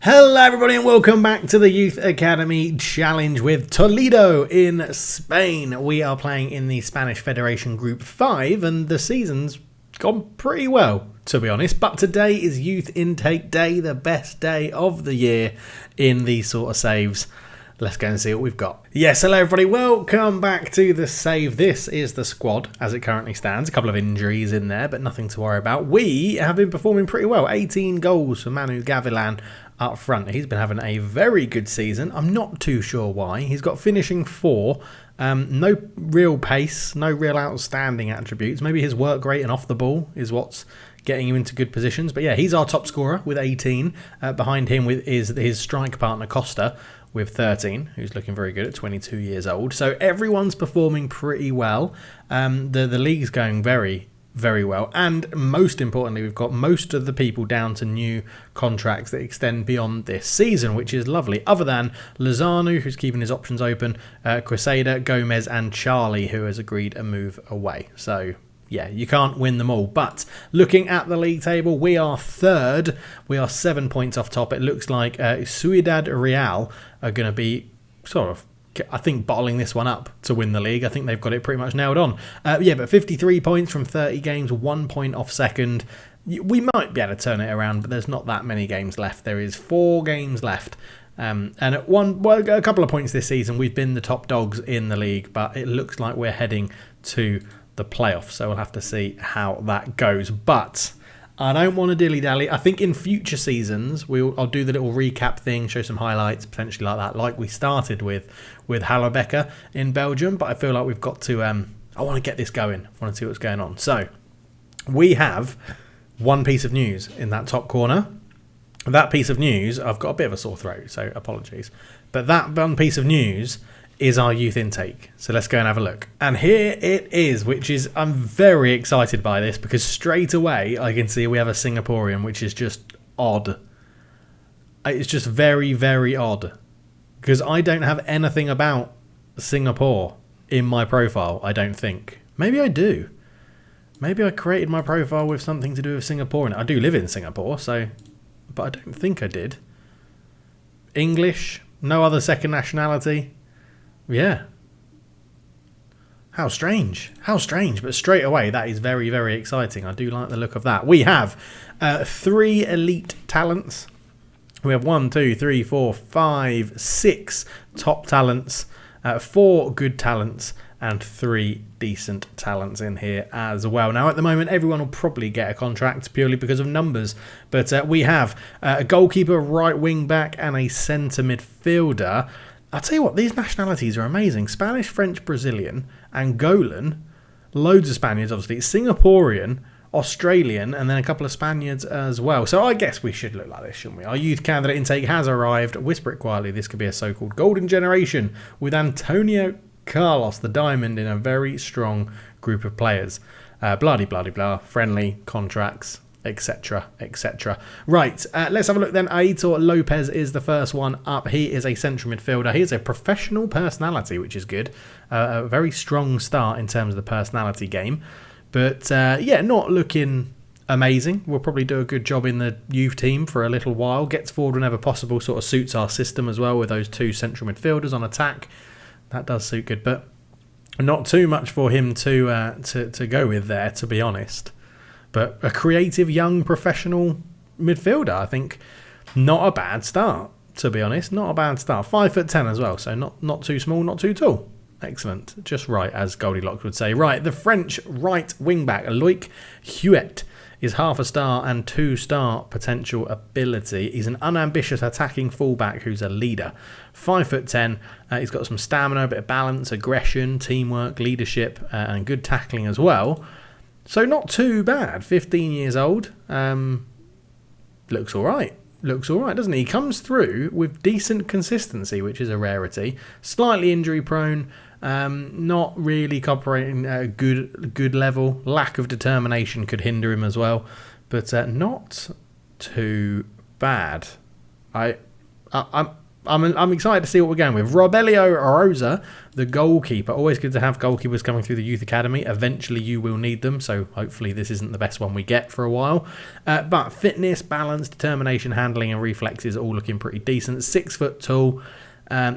Hello everybody and welcome back to the Youth Academy Challenge with Toledo in Spain. We are playing in the Spanish Federation Group 5 and the season's gone pretty well, to be honest. But today is Youth Intake Day, the best day of the year in these sort of saves. Let's go and see what we've got. Yes, hello everybody, welcome back to the save. This is the squad as it currently stands. A couple of injuries in there, but nothing to worry about. We have been performing pretty well. 18 goals for Manu Gavilan up front. He's been having a very good season. I'm not too sure why. He's got finishing 4. No real pace, no real outstanding attributes. Maybe his work rate and off the ball is what's getting him into good positions. But yeah, he's our top scorer with 18. Behind him is his strike partner Costa with 13, who's looking very good at 22 years old. So everyone's performing pretty well. The league's going very, very well. And most importantly, we've got most of the people down to new contracts that extend beyond this season, which is lovely. Other than Lozano, who's keeping his options open, Quesada, Gomez and Charlie, who has agreed a move away. So yeah, you can't win them all. But looking at the league table, we are third. We are 7 points off top. It looks like Ciudad Real are going to be sort of, I think, bottling this one up to win the league. I think they've got it pretty much nailed on. Yeah, but 53 points from 30 games, 1 point off second. We might be able to turn it around, but there's not that many games left. There is 4 games left. And at a couple of points this season, we've been the top dogs in the league, but it looks like we're heading to the playoffs, so we'll have to see how that goes. But I don't want to dilly-dally. I think in future seasons I'll do the little recap thing, show some highlights, potentially like that, like we started with Hallerbecker in Belgium. But I feel like we've got to I want to get this going. I want to see what's going on. So we have one piece of news in that top corner. That piece of news, I've got a bit of a sore throat, so apologies, but that one piece of news is our youth intake. So let's go and have a look. And here it is, which is, I'm very excited by this because straight away I can see we have a Singaporean, which is just odd. It's just very, very odd because I don't have anything about Singapore in my profile, I don't think. Maybe I do. Maybe I created my profile with something to do with Singapore. And I do live in Singapore, so, but I don't think I did. English, no other second nationality. Yeah. How strange. How strange. But straight away, that is very, very exciting. I do like the look of that. We have 3 elite talents. We have 1, 2, 3, 4, 5, 6 top talents, 4 good talents, and 3 decent talents in here as well. Now, at the moment, everyone will probably get a contract purely because of numbers. But we have a goalkeeper, right wing back, and a centre midfielder. I'll tell you what, these nationalities are amazing. Spanish, French, Brazilian, Angolan, loads of Spaniards, obviously, Singaporean, Australian, and then a couple of Spaniards as well. So I guess we should look like this, shouldn't we? Our youth candidate intake has arrived. Whisper it quietly. This could be a so-called golden generation with Antonio Carlos, the diamond, in a very strong group of players. Blah-de-blah-de-blah, friendly contracts, etc, etc. Right, let's have a look then. Aitor Lopez is the first one up. He is a central midfielder. He is a professional personality, which is good. A very strong start in terms of the personality game. But yeah, not looking amazing. We'll probably do a good job in the youth team for a little while. Gets forward whenever possible, sort of suits our system as well with those 2 central midfielders on attack. That does suit good, but not too much for him to go with there, to be honest. But a creative, young, professional midfielder, I think, not a bad start, to be honest. Not a bad start. 5'10" as well, so not too small, not too tall. Excellent. Just right, as Goldilocks would say. Right, the French right wing-back, Loic Huet, is half a star and 2-star potential ability. He's an unambitious attacking fullback who's a leader. 5'10", he's got some stamina, a bit of balance, aggression, teamwork, leadership, and good tackling as well. So not too bad. 15 years old. Looks all right. Looks all right, doesn't he? He comes through with decent consistency, which is a rarity. Slightly injury prone. Not really cooperating at a good level. Lack of determination could hinder him as well. But not too bad. I'm excited to see what we're going with. Rosa, the goalkeeper. Always good to have goalkeepers coming through the youth academy. Eventually you will need them, so hopefully this isn't the best one we get for a while. But fitness, balance, determination, handling and reflexes all looking pretty decent. 6 foot tall.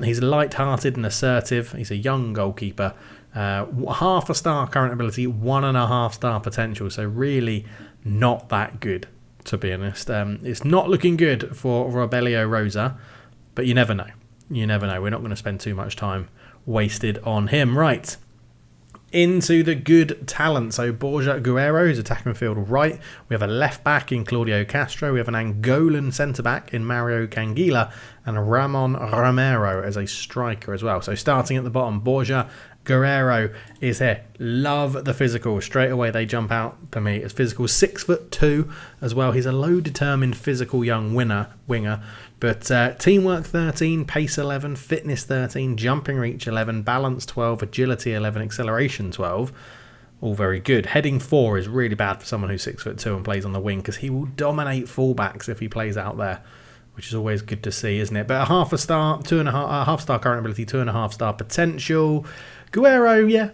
He's light-hearted and assertive. He's a young goalkeeper. Half a star current ability, 1.5 star potential. So really not that good, to be honest. It's not looking good for Rosa. But you never know. You never know. We're not going to spend too much time wasted on him. Right. Into the good talent. So Borja Guerrero, who's attacking midfield right. We have a left back in Claudio Castro. We have an Angolan centre back in Mario Kila. And Ramon Romero as a striker as well. So starting at the bottom, Borja Guerrero is here. Love the physical. Straight away they jump out to me as physical. 6'2" as well. He's a low determined physical young winger. But teamwork 13, pace 11, fitness 13, jumping reach 11, balance 12, agility 11, acceleration 12. All very good. Heading 4 is really bad for someone who's 6'2" and plays on the wing, because he will dominate fullbacks if he plays out there, which is always good to see, isn't it? But a half a star, half star current ability, 2.5 star potential. Guerrero, yeah,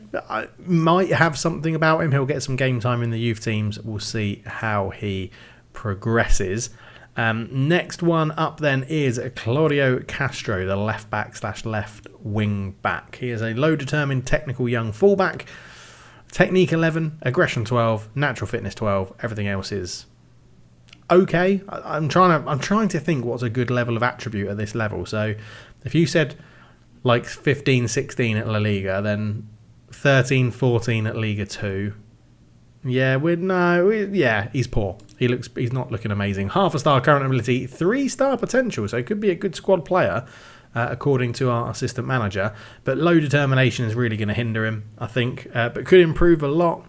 might have something about him. He'll get some game time in the youth teams. We'll see how he progresses. Next one up then is Claudio Castro, the left back / left wing back. He is a low determined technical young fullback. Technique 11, aggression 12, natural fitness 12. Everything else is okay. I'm trying to think what's a good level of attribute at this level. So if you said like 15, 16 at La Liga, then 13, 14 at Liga 2. Yeah, he's poor. He's not looking amazing. Half a star current ability, 3 star potential, so he could be a good squad player, according to our assistant manager. But low determination is really going to hinder him, I think. But could improve a lot.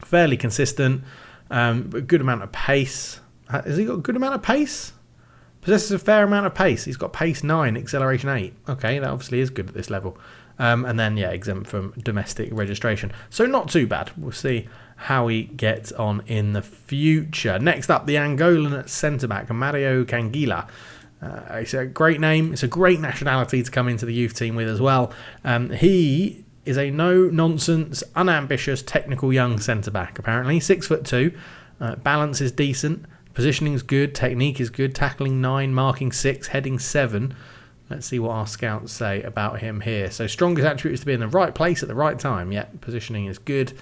Fairly consistent, but good amount of pace. Has he got a good amount of pace? Possesses a fair amount of pace. He's got pace 9, acceleration 8. Okay, that obviously is good at this level. And then, exempt from domestic registration. So not too bad. We'll see how he gets on in the future. Next up, the Angolan centre-back, Mario Kila. It's a great name. It's a great nationality to come into the youth team with as well. He is a no-nonsense, unambitious, technical young centre-back, apparently. 6'2". Balance is decent. Positioning is good. Technique is good. Tackling 9, marking 6, heading 7. Let's see what our scouts say about him here. So strongest attribute is to be in the right place at the right time. Yeah, positioning is good.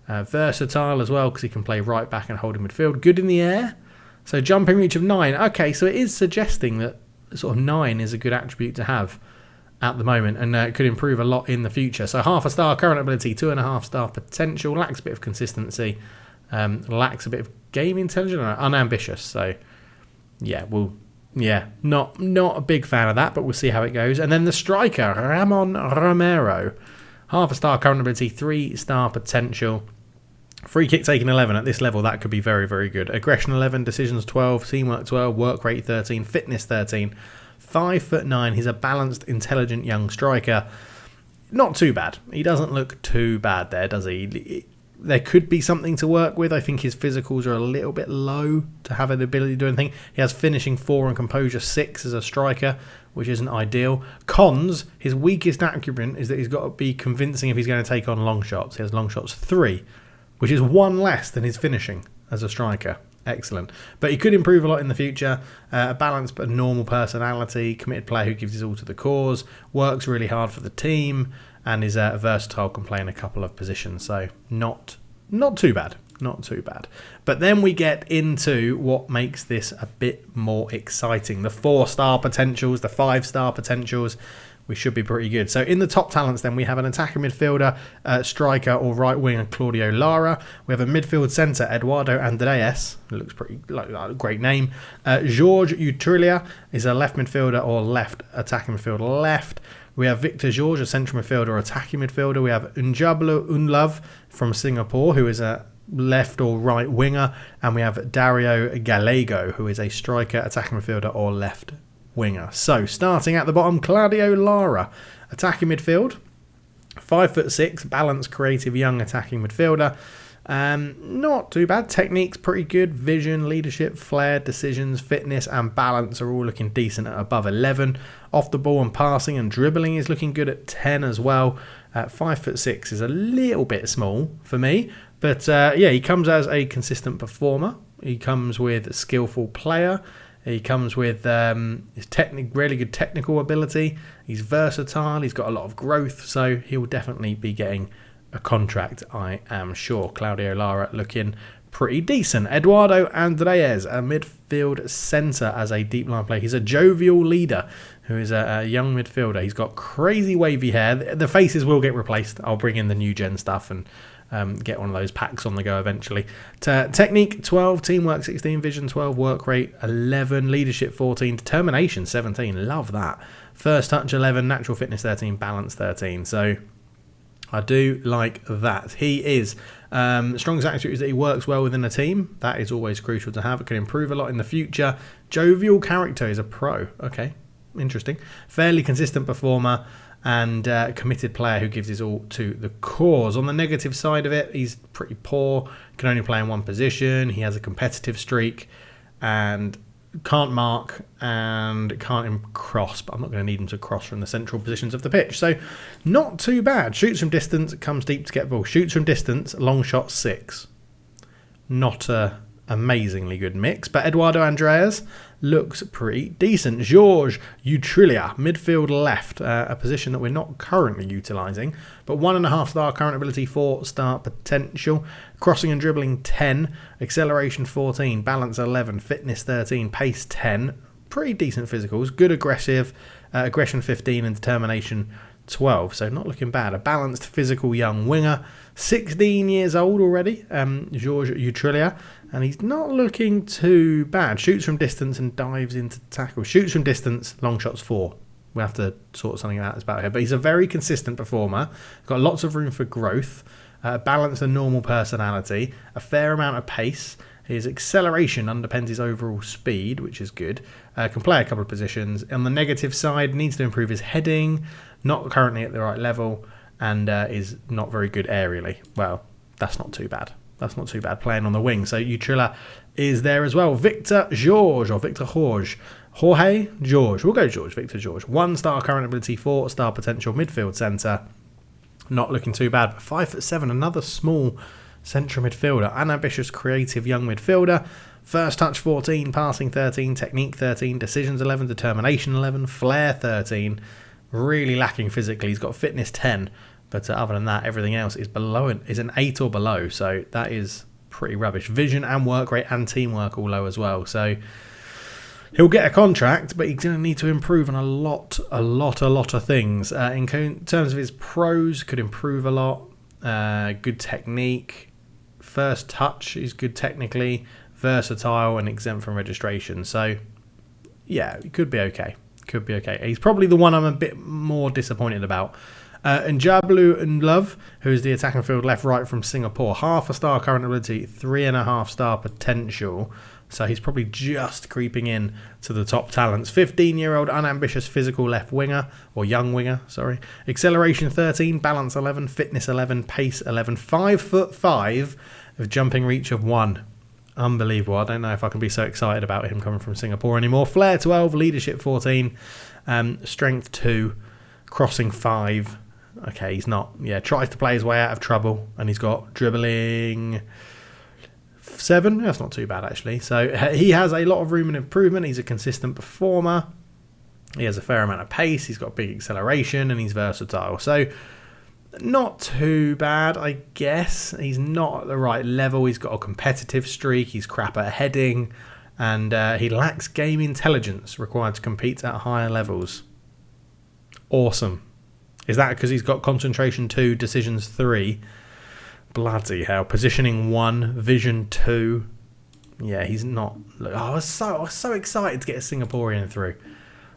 Versatile as well, because he can play right back and hold in midfield. Good in the air. So jumping reach of 9. Okay, so it is suggesting that sort of 9 is a good attribute to have at the moment, and it could improve a lot in the future. So half a star current ability, 2.5 star potential. Lacks a bit of consistency. Lacks a bit of game intelligence. Unambitious. So not a big fan of that, but we'll see how it goes. And then the striker, Ramon Romero. Half a star current ability, 3 star potential. Free kick taking 11 at this level, that could be very, very good. Aggression 11, decisions 12, teamwork 12, work rate 13, fitness 13. 5'9". He's a balanced, intelligent young striker. Not too bad. He doesn't look too bad there, does he? There could be something to work with. I think his physicals are a little bit low to have an ability to do anything. He has finishing 4 and composure 6 as a striker, which isn't ideal. Cons, his weakest attribute is that he's got to be convincing if he's going to take on long shots. He has long shots 3, which is 1 less than his finishing as a striker. Excellent. But he could improve a lot in the future. A balanced but normal personality, committed player who gives his all to the cause, works really hard for the team, and is versatile, can play in a couple of positions. So not too bad. Not too bad. But then we get into what makes this a bit more exciting. The 4-star potentials, the 5-star potentials. We should be pretty good. So in the top talents then, we have an attacking midfielder, striker or right winger, Claudio Lara. We have a midfield centre, Eduardo Andrez. It looks pretty like a great name. George Utrila is a left midfielder or left attacking midfielder left. We have Victor George, a central midfielder or attacking midfielder. We have Unjablo Unlove from Singapore, who is a left or right winger. And we have Dario Galo, who is a striker, attacking midfielder or left winger. So starting at the bottom, Claudio Lara, attacking midfield, 5'6", balanced, creative, young attacking midfielder. Not too bad. Technique's pretty good. Vision, leadership, flair, decisions, fitness and balance are all looking decent at above 11. Off the ball and passing and dribbling is looking good at 10 as well. 5'6" is a little bit small for me. But he comes as a consistent performer. He comes with a skillful player. He comes with his really good technical ability. He's versatile. He's got a lot of growth. So he'll definitely be getting a contract, I am sure. Claudio Lara looking pretty decent. Eduardo Andrez, a midfield centre as a deep line player. He's a jovial leader who is a young midfielder. He's got crazy wavy hair. The faces will get replaced. I'll bring in the new gen stuff and get one of those packs on the go eventually. Technique 12, teamwork 16, vision 12, work rate 11, leadership 14, determination 17. Love that. First touch 11, natural fitness 13, balance 13. So I do like that. He is strongest attribute is that he works well within a team. That is always crucial to have. It can improve a lot in the future. Jovial character is a pro. Okay, interesting. Fairly consistent performer and committed player who gives his all to the cause. On the negative side of it, he's pretty poor. Can only play in one position. He has a competitive streak and can't mark and can't cross, but I'm not going to need him to cross from the central positions of the pitch. So not too bad. Shoots from distance, comes deep to get ball. Shoots from distance, long shot 6. Not a amazingly good mix, but Eduardo Andrez looks pretty decent. George Utrila, midfield left, a position that we're not currently utilising, but 1.5 star current ability, 4 star potential, crossing and dribbling 10, acceleration 14, balance 11, fitness 13, pace 10, pretty decent physicals, good aggression 15 and determination 12, so not looking bad. A balanced physical young winger, 16 years old already, George Utrila, and he's not looking too bad. Shoots from distance and dives into tackle. Shoots from distance, long shots 4. We'll have to sort something out about here, but he's a very consistent performer, got lots of room for growth, balanced and normal personality, a fair amount of pace. His acceleration underpins his overall speed, which is good. Can play a couple of positions. On the negative side, needs to improve his heading, not currently at the right level, and is not very good aerially. Well, that's not too bad. That's not too bad playing on the wing. So Utrila is there as well. Victor George. Jorge George. We'll go George. Victor George. 1 star current ability, 4 star potential, midfield centre. Not looking too bad, but 5'7", another small central midfielder. Unambitious, creative young midfielder. First touch 14, passing 13, technique 13, decisions 11, determination 11, flair 13. Really lacking physically. He's got fitness 10, but other than that, everything else is below it, is an 8 or below. So that is pretty rubbish. Vision and work rate and teamwork all low as well. So he'll get a contract, but he's going to need to improve on a lot of things. In terms of his pros, could improve a lot. Good technique. First touch is good technically. Versatile and exempt from registration. So yeah, it could be okay. Could be okay. He's probably the one I'm a bit more disappointed about. And Jablu and Love, who is the attacking field left right from Singapore. 1/2 star current ability, 3.5 star potential. So he's probably just creeping in to the top talents. 15-year-old unambitious physical left winger, or young winger, sorry. Acceleration 13, balance 11, fitness 11, pace 11, 5'5", with jumping reach of 1. Unbelievable. I don't know if I can be so excited about him coming from Singapore anymore. Flair 12, leadership 14, strength 2, crossing 5. Okay, he's not. Yeah, tries to play his way out of trouble, and he's got dribbling 7. That's not too bad actually. So he has a lot of room and improvement. He's a consistent performer. He has a fair amount of pace. He's got big acceleration, and he's versatile. So not too bad, I guess. He's not at the right level. He's got a competitive streak. He's crap at heading. And he lacks game intelligence required to compete at higher levels. Awesome. Is that because he's got concentration 2, decisions 3? Bloody hell. Positioning 1, vision 2. Yeah, he's not. I was so excited to get a Singaporean through.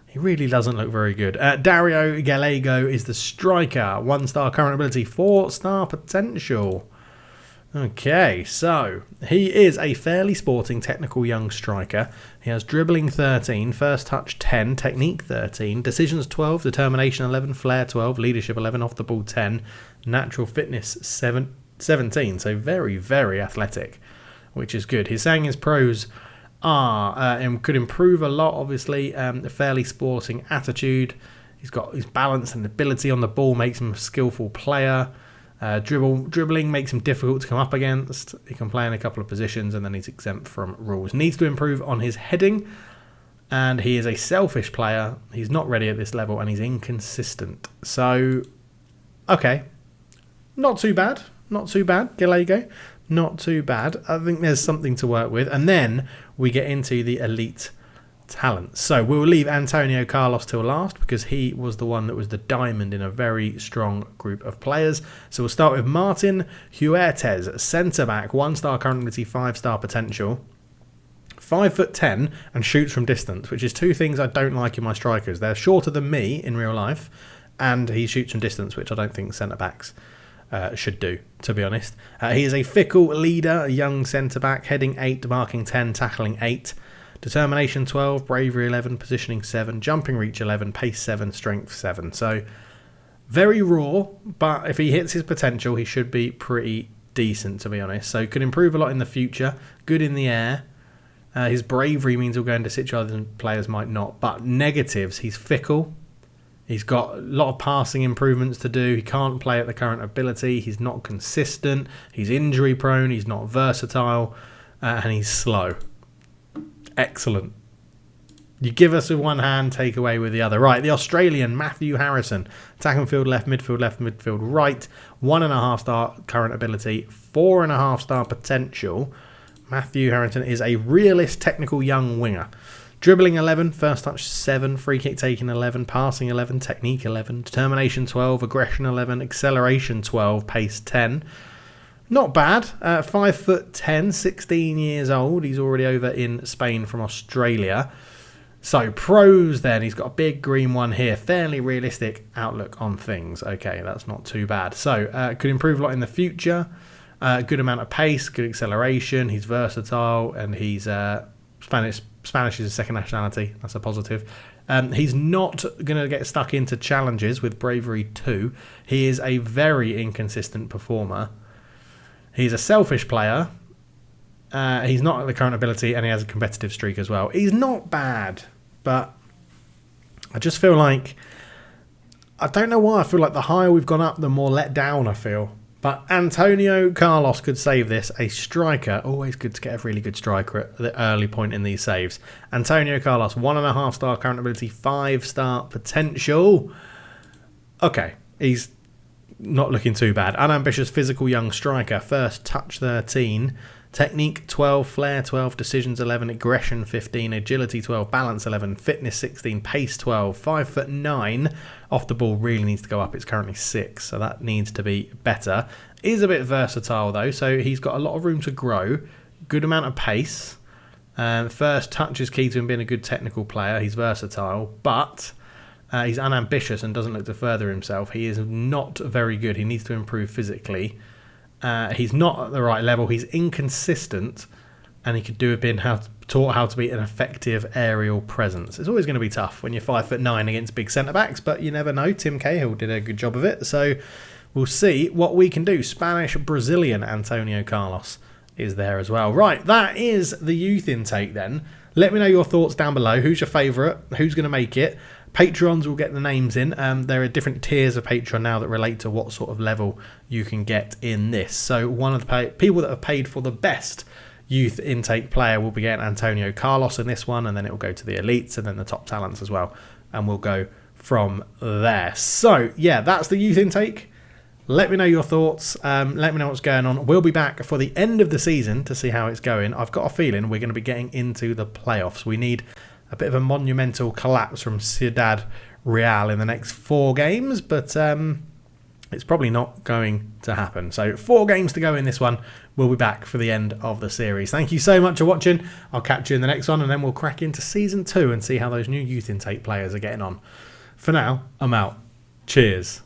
He really doesn't look very good. Dario Galo is the striker. 1 star current ability, 4 star potential. Okay, so he is a fairly sporting, technical young striker. He has dribbling 13, first touch 10, technique 13, decisions 12, determination 11, flair 12, leadership 11, off the ball 10, natural fitness 7, 17, so very, very athletic, which is good. He's saying his pros are and could improve a lot, obviously. A fairly sporting attitude. He's got his balance and ability on the ball, makes him a skillful player. Dribbling makes him difficult to come up against. He can play in a couple of positions, and then he's exempt from rules. Needs to improve on his heading, and he is a selfish player. He's not ready at this level, and he's inconsistent. So, okay, not too bad. Not too bad, Guerrero. Not too bad. I think there's something to work with. And then we get into the elite talent. So we'll leave Antonio Carlos till last because he was the one that was the diamond in a very strong group of players. So we'll start with Martin Huet, centre-back, 1-star current ability, 5-star potential. 5'10" and shoots from distance, which is two things I don't like in my strikers. They're shorter than me in real life, and he shoots from distance, which I don't think centre-backs should do, to be honest. He is a fickle leader, a young centre-back, heading 8, marking 10, tackling 8. Determination 12, bravery 11, positioning 7, jumping reach 11, pace 7, strength 7. So very raw, but if he hits his potential, he should be pretty decent, to be honest. So could improve a lot in the future. Good in the air. His bravery means he'll go into situations players might not. But negatives, he's fickle. He's got a lot of passing improvements to do. He can't play at the current ability. He's not consistent. He's injury prone. He's not versatile. And he's slow. Excellent. You give us with one hand, take away with the other. Right, the Australian Matthew Harrison. Attack and field left, midfield right. 1.5-star current ability, 4.5-star potential. Matthew Harrison is a realist, technical young winger. Dribbling 11, first touch 7, free kick taking 11, passing 11, technique 11, determination 12, aggression 11, acceleration 12, pace 10. Not bad. 5'10", 16 years old. He's already over in Spain from Australia. So pros then. He's got a big green one here. Fairly realistic outlook on things. Okay, that's not too bad. So could improve a lot in the future. Good amount of pace, good acceleration. He's versatile, and he's Spanish is a second nationality. That's a positive. He's not going to get stuck into challenges with bravery 2. He is a very inconsistent performer. He's a selfish player. He's not at the current ability, and he has a competitive streak as well. He's not bad, but I just feel like, I don't know why, I feel like the higher we've gone up, the more let down I feel. But Antonio Carlos could save this. A striker. Always good to get a really good striker at the early point in these saves. Antonio Carlos, 1.5-star current ability, 5-star potential. Okay, he's not looking too bad. Unambitious physical young striker. First touch 13. Technique 12, flair 12, decisions 11, aggression 15, agility 12, balance 11, fitness 16, pace 12, 5'9". Off the ball really needs to go up. It's currently 6, so that needs to be better. Is a bit versatile though, so he's got a lot of room to grow. Good amount of pace. First touch is key to him being a good technical player. He's versatile, but he's unambitious and doesn't look to further himself. He is not very good. He needs to improve physically. He's not at the right level. He's inconsistent, and he could do a bit taught how to be an effective aerial presence. It's always going to be tough when you're 5'9" against big centre backs, but you never know. Tim Cahill did a good job of it, so we'll see what we can do. Spanish Brazilian Antonio Carlos is there as well. Right, that is the youth intake then. Let me know your thoughts down below. Who's your favourite? Who's going to make it? Patrons will get the names in. There are different tiers of Patreon now that relate to what sort of level you can get in this. So one of the people that have paid for the best youth intake player will be getting Antonio Carlos in this one, and then it will go to the elites and then the top talents as well, and we'll go from there. So yeah, that's the youth intake. Let me know your thoughts. Let me know what's going on. We'll be back for the end of the season to see how it's going. I've got a feeling we're going to be getting into the playoffs. We need a bit of a monumental collapse from Ciudad Real in the next 4 games, but it's probably not going to happen. So 4 games to go in this one. We'll be back for the end of the series. Thank you so much for watching. I'll catch you in the next one, and then we'll crack into Season 2 and see how those new youth intake players are getting on. For now, I'm out. Cheers.